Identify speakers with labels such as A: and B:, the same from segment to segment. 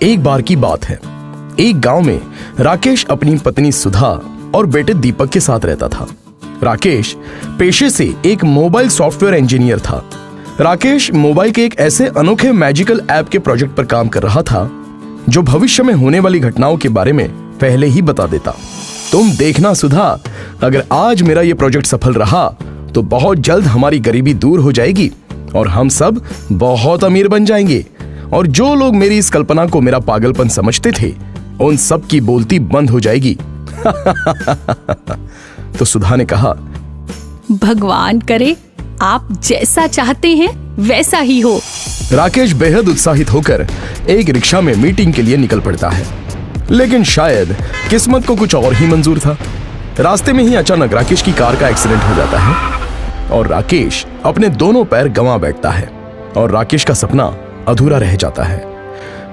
A: एक बार की बात है, एक गांव में राकेश अपनी पत्नी सुधा और बेटे दीपक के साथ रहता था। राकेश पेशे से एक मोबाइल सॉफ्टवेयर इंजीनियर था। राकेश मोबाइल के एक ऐसे अनोखे मैजिकल ऐप के प्रोजेक्ट पर काम कर रहा था जो भविष्य में होने वाली घटनाओं के बारे में पहले ही बता देता। तुम देखना सुधा, अगर आज मेरा ये प्रोजेक्ट सफल रहा तो बहुत जल्द हमारी गरीबी दूर हो जाएगी और हम सब बहुत अमीर बन जाएंगे, और जो लोग मेरी इस कल्पना को मेरा पागलपन समझते थे उन सब की बोलती बंद हो जाएगी। तो सुधा ने कहा,
B: भगवान करे आप जैसा चाहते हैं वैसा ही हो।
A: राकेश बेहद उत्साहित होकर एक रिक्शा में मीटिंग के लिए निकल पड़ता है, लेकिन शायद किस्मत को कुछ और ही मंजूर था। रास्ते में ही अचानक राकेश की कार का एक्सीडेंट हो जाता है और राकेश अपने दोनों पैर गंवा बैठता है और राकेश का सपना अधूरा रह जाता है।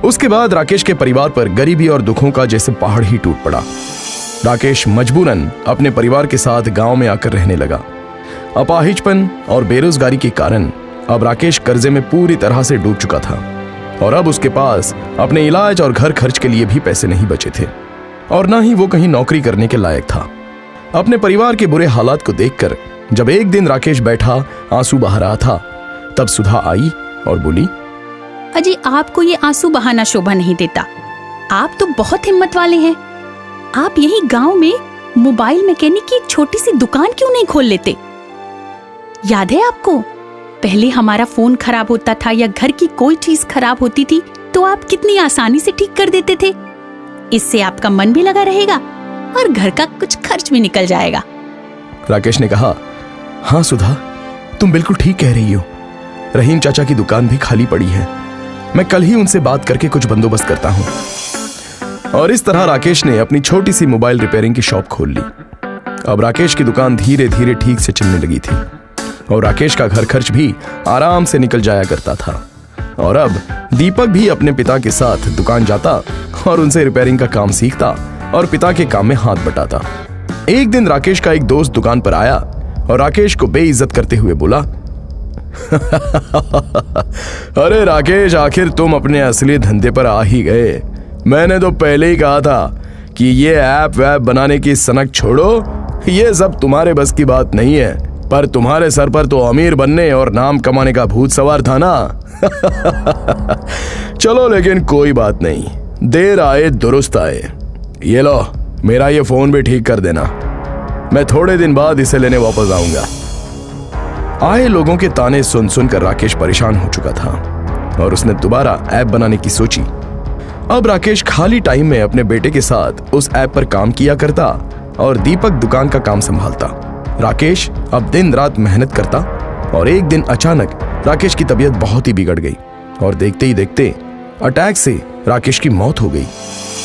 A: उसके बाद राकेश के परिवार पर गरीबी और दुखों का जैसे पहाड़ ही टूट पड़ा। राकेश मजबूरन अपने परिवार के साथ गांव में आकर रहने लगा। अपाहिजपन और बेरोजगारी के कारण अब राकेश कर्जे में पूरी तरह से डूब चुका था और अब उसके पास अपने इलाज और घर खर्च के लिए भी पैसे नहीं बचे थे और न ही वो कहीं नौकरी करने के लायक था। अपने परिवार के बुरे हालात को देखकर जब एक दिन राकेश बैठा आंसू बहा रहा था, तब सुधा आई और बोली,
B: अजी आपको ये आंसू बहाना शोभा नहीं देता। आप तो बहुत हिम्मत वाले हैं। आप यही गांव में मोबाइल मैकेनिक की एक छोटी सी दुकान क्यों नहीं खोल लेते? याद है आपको, पहले हमारा फोन खराब होता था या घर की कोई चीज खराब होती थी तो आप कितनी आसानी से ठीक कर देते थे। इससे आपका मन भी लगा रहेगा और घर का कुछ खर्च भी निकल जाएगा।
A: राकेश ने कहा, हाँ सुधा, तुम बिल्कुल ठीक कह रही हो। रहीम चाचा की दुकान भी खाली पड़ी है, मैं कल ही उनसे बात करके कुछ बंदोबस्त करता हूँ। और इस तरह राकेश ने अपनी छोटी सी मोबाइल रिपेयरिंग की शॉप खोल ली। अब राकेश की दुकान धीरे धीरे ठीक से चलने लगी थी और राकेश का घर खर्च भी आराम से निकल जाया करता था। और अब दीपक भी अपने पिता के साथ दुकान जाता और उनसे रिपेयरिंग का काम सीखता और पिता के काम में हाथ बटाता। एक दिन राकेश का एक दोस्त दुकान पर आया और राकेश को बेइज्जत करते हुए बोला, अरे राकेश, आखिर तुम अपने असली धंधे पर आ ही गए। मैंने तो पहले ही कहा था कि ये ऐप वैप बनाने की सनक छोड़ो, ये सब तुम्हारे बस की बात नहीं है। पर तुम्हारे सर पर तो अमीर बनने और नाम कमाने का भूत सवार था ना। चलो, लेकिन कोई बात नहीं, देर आए दुरुस्त आए। ये लो, मेरा ये फोन भी ठीक कर देना, मैं थोड़े दिन बाद इसे लेने वापस आऊंगा। आए लोगों के ताने सुन सुनकर राकेश परेशान हो चुका था और उसने दोबारा ऐप बनाने की सोची। अब राकेश खाली टाइम में अपने बेटे के साथ उस ऐप पर काम किया करता और दीपक दुकान का काम संभालता। राकेश अब दिन रात मेहनत करता और एक दिन अचानक राकेश की तबीयत बहुत ही बिगड़ गई और देखते ही देखते अटैक से राकेश की मौत हो गई,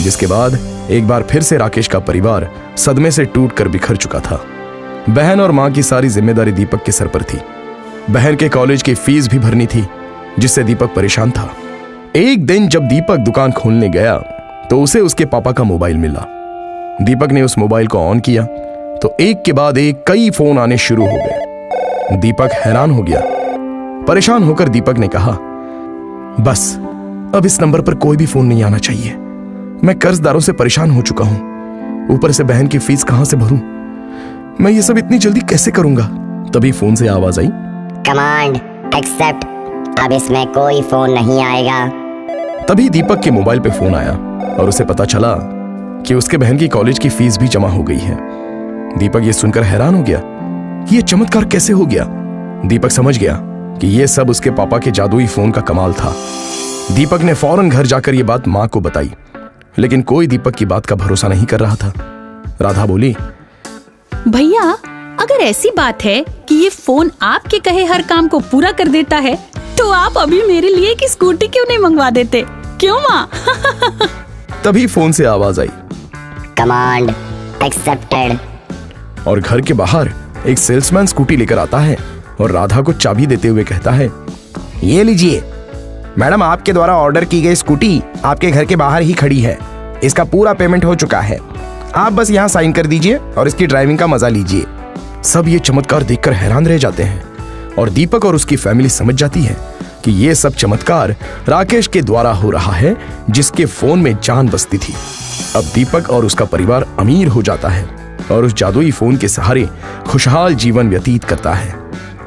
A: जिसके बाद एक बार फिर से राकेश का परिवार सदमे से टूटकर बिखर चुका था। बहन और मां की सारी जिम्मेदारी दीपक के सर पर थी। बहन के कॉलेज की फीस भी भरनी थी, जिससे दीपक परेशान था। एक दिन जब दीपक दुकान खोलने गया तो उसे उसके पापा का मोबाइल मिला। दीपक ने उस मोबाइल को ऑन किया तो एक के बाद एक कई फोन आने शुरू हो गए। दीपक हैरान हो गया। परेशान होकर दीपक ने कहा, बस अब इस नंबर पर कोई भी फोन नहीं आना चाहिए। मैं कर्जदारों से परेशान हो चुका हूं, ऊपर से बहन की फीस कहां से भरूं? मैं ये सब इतनी जल्दी कैसे करूंगा? तभी फोन से आवाज आई,
C: कमांड एक्सेप्ट, अब इसमें कोई फोन नहीं आएगा।
A: तभी दीपक के मोबाइल पे फोन आया और उसे पता चला कि उसके बहन की कॉलेज की फीस भी जमा हो गई है। दीपक ये सुनकर हैरान हो गया कि ये चमत्कार कैसे हो गया। दीपक समझ गया कि ये सब उसके पापा के जादुई फोन का कमाल था। दीपक ने फौरन घर जाकर ये बात मां को बताई, लेकिन कोई दीपक की बात का भरोसा नहीं कर रहा था। राधा बोली,
B: भैया, अगर ऐसी बात है कि ये फोन आपके कहे हर काम को पूरा कर देता है तो आप अभी मेरे लिए एक स्कूटी क्यों नहीं मंगवा देते? क्यों माँ?
A: तभी फोन से आवाज आई,
C: कमांड एक्सेप्टेड।
A: और घर के बाहर एक सेल्समैन स्कूटी लेकर आता है और राधा को चाबी देते हुए कहता है,
D: ये लीजिए मैडम, आपके द्वारा ऑर्डर की गई स्कूटी आपके घर के बाहर ही खड़ी है। इसका पूरा पेमेंट हो चुका है, आप बस यहाँ साइन कर दीजिए और इसकी ड्राइविंग का मजा लीजिए।
A: सब ये चमत्कार देखकर हैरान रह जाते हैं और दीपक और उसकी फैमिली समझ जाती है कि ये सब चमत्कार राकेश के द्वारा हो रहा है, जिसके फोन में जान बसती थी। अब दीपक और उसका परिवार अमीर हो जाता है और उस जादुई फोन के सहारे खुशहाल जीवन व्यतीत करता है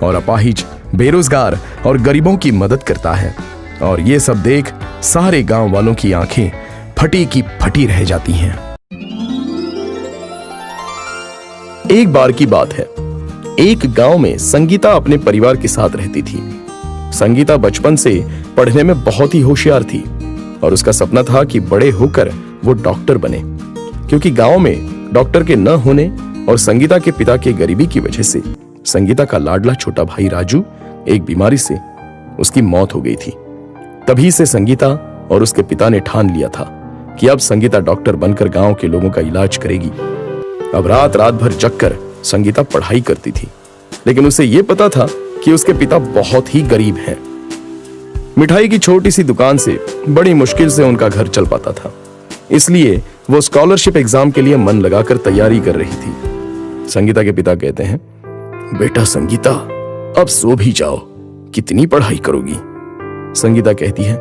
A: और अपाहिज, बेरोजगार और गरीबों की मदद करता है। और ये सब देख सारे गांव वालों की आंखें फटी की फटी रह जाती हैं। एक बार की बात है, एक गांव में संगीता अपने परिवार के साथ रहती थी। संगीता बचपन से पढ़ने में बहुत ही होशियार थी और उसका सपना था कि बड़े होकर वो डॉक्टर बने, क्योंकि गांव में डॉक्टर के न होने और संगीता के पिता के गरीबी की वजह से संगीता का लाडला छोटा भाई राजू एक बीमारी से उसकी मौत हो गई थी। तभी से संगीता और उसके पिता ने ठान लिया था कि अब संगीता डॉक्टर बनकर गांव के लोगों का इलाज करेगी। अब रात रात भर जगकर संगीता पढ़ाई करती थी, लेकिन उसे यह पता था कि उसके पिता बहुत ही गरीब हैं। मिठाई की छोटी सी दुकान से बड़ी मुश्किल से उनका घर चल पाता था, इसलिए वो स्कॉलरशिप एग्जाम के लिए मन लगाकर तैयारी कर रही थी। संगीता के पिता कहते हैं, बेटा संगीता, अब सो भी जाओ, कितनी पढ़ाई करोगी? संगीता कहती है,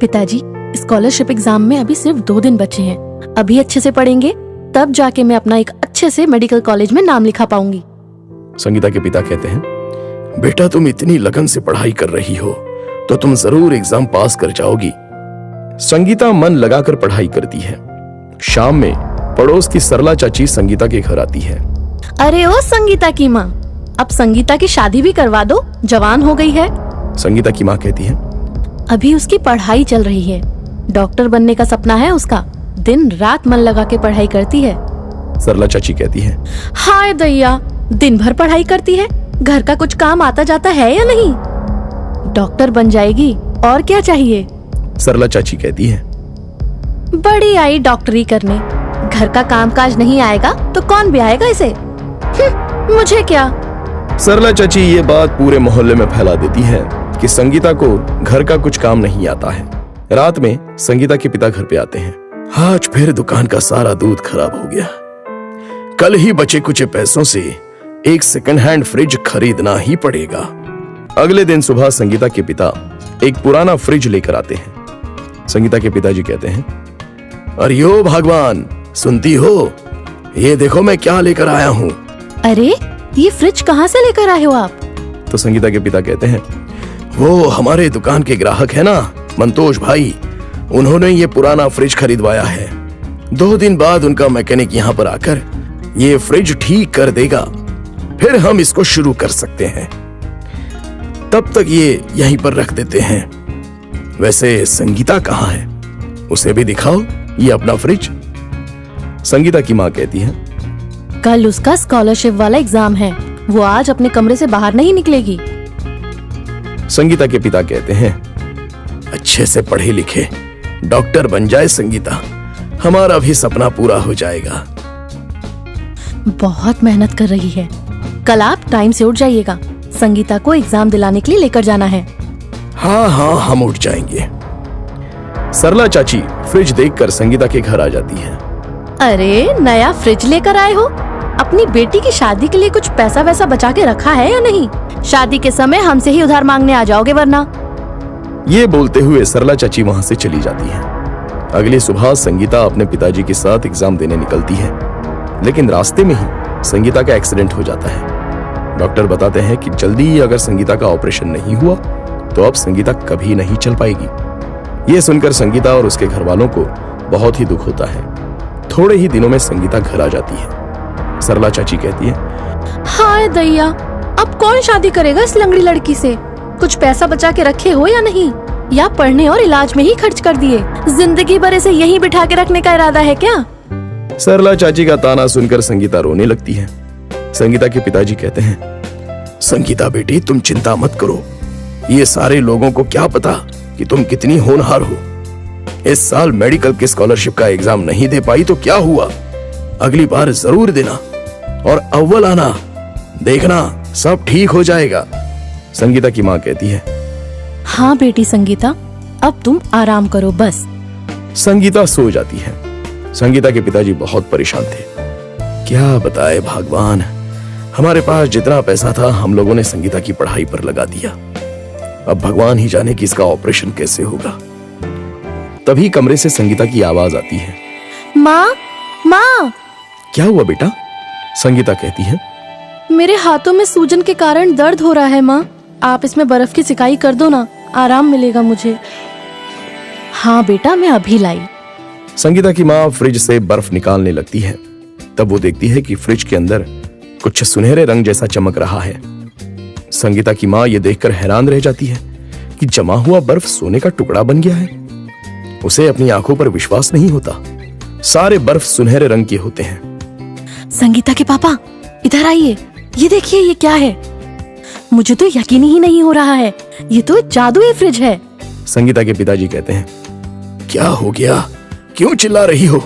E: पिताजी, स्कॉलरशिप एग्जाम में अभी सिर्फ 2 दिन बचे हैं। अभी अच्छे से पढ़ेंगे तब जाके मैं अपना एक अच्छे से मेडिकल कॉलेज में नाम लिखा पाऊंगी।
A: संगीता के पिता कहते हैं, बेटा तुम इतनी लगन से पढ़ाई कर रही हो तो तुम जरूर एग्जाम पास कर जाओगी। संगीता मन लगाकर पढ़ाई करती है। शाम में पड़ोस की सरला चाची संगीता के घर आती है।
E: अरे ओ संगीता की माँ, अब संगीता की शादी भी करवा दो, जवान हो गई है।
A: संगीता की माँ कहती है,
E: अभी उसकी पढ़ाई चल रही है, डॉक्टर बनने का सपना है उसका, दिन रात मन लगा के पढ़ाई करती है।
A: सरला चाची कहती है,
E: हाय दैया, दिन भर पढ़ाई करती है, घर का कुछ काम आता जाता है या नहीं? डॉक्टर बन जाएगी, और क्या चाहिए?
A: सरला चाची कहती है,
E: बड़ी आई डॉक्टरी करने, घर का कामकाज नहीं आएगा तो कौन भी आएगा इसे? मुझे क्या?
A: सरला चाची ये बात पूरे मोहल्ले में फैला देती है कि संगीता को घर का कुछ काम नहीं आता है। रात में संगीता के पिता घर पे आते हैं। आज फिर दुकान का सारा दूध खराब हो गया, कल ही बचे कुछ पैसों से एक सेकंड हैंड फ्रिज खरीदना ही पड़ेगा। अगले दिन सुबह संगीता के पिता एक पुराना फ्रिज लेकर आते हैं। संगीता के पिताजी कहते हैं, अरे ओ भगवान, सुनती हो? ये देखो मैं क्या लेकर आया हूँ।
E: अरे ये फ्रिज कहाँ से लेकर आए हो आप?
A: तो संगीता के पिता कहते हैं, वो हमारे दुकान के ग्राहक है ना, मंतोष भाई, उन्होंने ये पुराना फ्रिज खरीदवाया है। 2 दिन बाद उनका मैकेनिक यहाँ पर आकर ये फ्रिज ठीक कर देगा, फिर हम इसको शुरू कर सकते हैं। तब तक ये यहीं पर रख देते हैं। वैसे संगीता कहाँ है? उसे भी दिखाओ ये अपना फ्रिज। संगीता की माँ कहती है,
E: कल उसका स्कॉलरशिप वाला एग्जाम है, वो आज अपने कमरे से बाहर नहीं निकलेगी।
A: संगीता के पिता कहते हैं, अच्छे से पढ़े लिखे डॉक्टर बन जाए संगीता, हमारा भी सपना पूरा हो जाएगा।
E: बहुत मेहनत कर रही है, कल आप टाइम से उठ जाइएगा, संगीता को एग्जाम दिलाने के लिए लेकर जाना है।
A: हाँ हाँ, हम उठ जाएंगे। सरला चाची फ्रिज देखकर संगीता के घर आ जाती है।
E: अरे नया फ्रिज लेकर आए हो? अपनी बेटी की शादी के लिए कुछ पैसा वैसा बचा के रखा है या नहीं? शादी के समय हमसे ही उधार मांगने आ जाओगे वरना।
A: ये बोलते हुए सरला चाची वहां से चली जाती है। अगली सुबह संगीता अपने पिताजी के साथ एग्जाम देने निकलती है, लेकिन रास्ते में ही संगीता का एक्सीडेंट हो जाता है। डॉक्टर बताते हैं कि जल्दी ही अगर संगीता का ऑपरेशन नहीं हुआ तो अब संगीता कभी नहीं चल पाएगी। ये सुनकर संगीता और उसके घर वालों को बहुत ही दुख होता है। थोड़े ही दिनों में संगीता घर आ जाती है। सरला चाची कहती है,
E: हाय दैया, अब कौन शादी करेगा इस लंगड़ी लड़की से? कुछ पैसा बचा के रखे हो या नहीं, या पढ़ने और इलाज में ही खर्च कर दिए? जिंदगी भर इसे यहीं बिठा के रखने का इरादा है क्या?
A: सरला चाची का ताना सुनकर संगीता रोने लगती है। संगीता के पिताजी कहते हैं, संगीता बेटी, तुम चिंता मत करो, ये सारे लोगों को क्या पता कि तुम कितनी होनहार हो। इस साल मेडिकल के स्कॉलरशिप का एग्जाम नहीं दे पाई तो क्या हुआ, अगली बार जरूर देना और अव्वल आना, देखना सब ठीक हो जाएगा। संगीता की माँ कहती है,
E: हाँ बेटी संगीता, अब तुम आराम करो बस।
A: संगीता सो जाती है। संगीता के पिताजी बहुत परेशान थे। क्या बताए भगवान, हमारे पास जितना पैसा था हम लोगों ने संगीता की पढ़ाई पर लगा दिया। अब भगवान ही जाने कि इसका ऑपरेशन कैसे होगा। तभी कमरे से संगीता की आवाज आती है।
E: माँ, माँ,
A: क्या हुआ बेटा? संगीता कहती है।
E: मेरे हाथों में सूजन के कारण दर्द हो रहा है माँ। आप इसमें बर्फ की सिकाई कर दो ना, आराम मिलेगा मुझे। हाँ बेटा, मैं अभी लाई।
A: संगीता की माँ फ्रिज से बर्फ निकालने लगती है। तब वो देखती है कि फ्रिज के अंदर कुछ सुनहरे रंग जैसा चमक रहा है। संगीता की माँ ये देखकर हैरान रह जाती है कि जमा हुआ बर्फ सोने का टुकड़ा बन गया है। उसे अपनी आंखों पर विश्वास नहीं होता। सारे बर्फ सुनहरे रंग के होते हैं।
E: संगीता के पापा, इधर आइए, ये देखिए ये क्या है। मुझे तो यकीन ही नहीं हो रहा है, ये तो जादुई फ्रिज है।
A: संगीता के पिताजी कहते हैं, क्या हो गया? क्यों चिल्ला रही हो?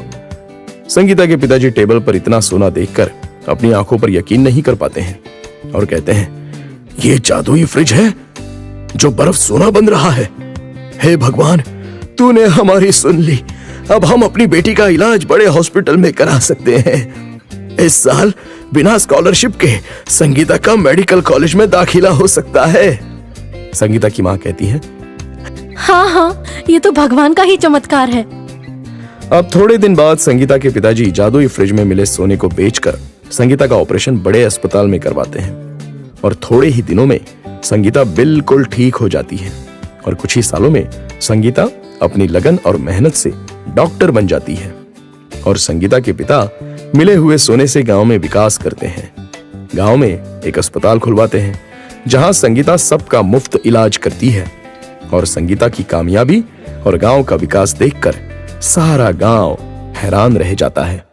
A: संगीता के पिताजी टेबल पर इतना सोना देखकर अपनी आंखों पर यकीन नहीं कर पाते हैं और कहते हैं, ये जादुई फ्रिज है जो बर्फ सोना बन रहा है। हे भगवान, तूने हमारी सुन ली। अब हम अपनी बेटी का इलाज बड़े हॉस्पिटल में करा सकते हैं। इस साल बिना स्कॉलरशिप के संगीता का मेडिकल कॉलेज में दाखिला हो सकता है। संगीता की माँ कहती है,
E: हाँ हाँ, ये तो भगवान का ही चमत्कार है।
A: अब थोड़े दिन बाद संगीता के पिताजी जादुई फ्रिज में मिले सोने को बेचकर संगीता का ऑपरेशन बड़े अस्पताल में करवाते हैं और थोड़े ही दिनों में संगीता बिल्कुल ठीक हो जाती है और कुछ ही सालों में संगीता अपनी लगन और मेहनत से डॉक्टर बन जाती है और संगीता के पिता मिले हुए सोने से गांव में विकास करते हैं। गांव में एक अस्पताल खुलवाते हैं जहां संगीता सबका मुफ्त इलाज करती है और संगीता की कामयाबी और गांव का विकास देखकर सारा गांव हैरान रह जाता है।